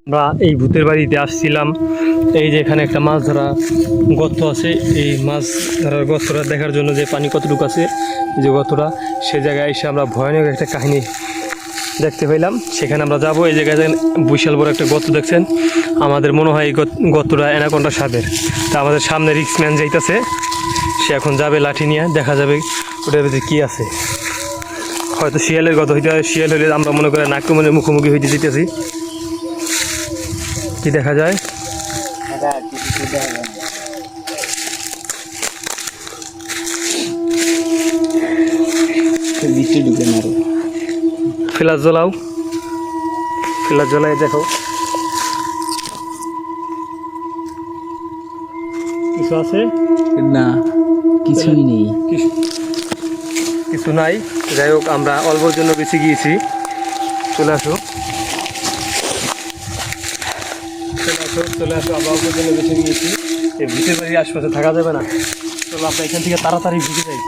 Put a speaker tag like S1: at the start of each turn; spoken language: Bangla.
S1: আমরা এই ভূতের বাড়িতে আসছিলাম। এই যে এখানে একটা মাছ ধরা গর্ত আছে, এই মাছ ধরার গর্তটা দেখার জন্য যে পানি কতটুকু আছে, যে গর্তটা, সে জায়গায় এসে আমরা ভয়ানক একটা কাহিনী দেখতে পেলাম। সেখানে আমরা যাব। এই জায়গায় বিশাল বড় একটা গর্ত দেখছেন। আমাদের মনে হয় এই গর্তটা অ্যানাকোন্ডা সাপের। তা আমাদের সামনে রিক্সম্যান যাইতেছে, সে এখন যাবে লাঠি নিয়ে, দেখা যাবে ওটার ভিতরে কী আছে। হয়তো শিয়ালের গর্ত হইতে হয়, শিয়াল হলে আমরা মনে করি আক্রমণের মুখোমুখি হইতে যেতেছি। কি দেখা যায়? ফ্ল্যাশ জ্বলাও, ফ্ল্যাশ জ্বলাই দেখো কিছু আছে
S2: না, কিছুই নেই।
S1: কিছু নাই। যাই হোক, আমরা অল্পর জন্য বেঁচে গিয়েছি। চলে আসো, চলে আসো, আমরা অল্পর জন্য বেঁচে গিয়েছি। এই ভূতের বাড়ির আশপাশে থাকা যাবে না। চলো আমরা এখান থেকে তাড়াতাড়ি ঢুকে যাই।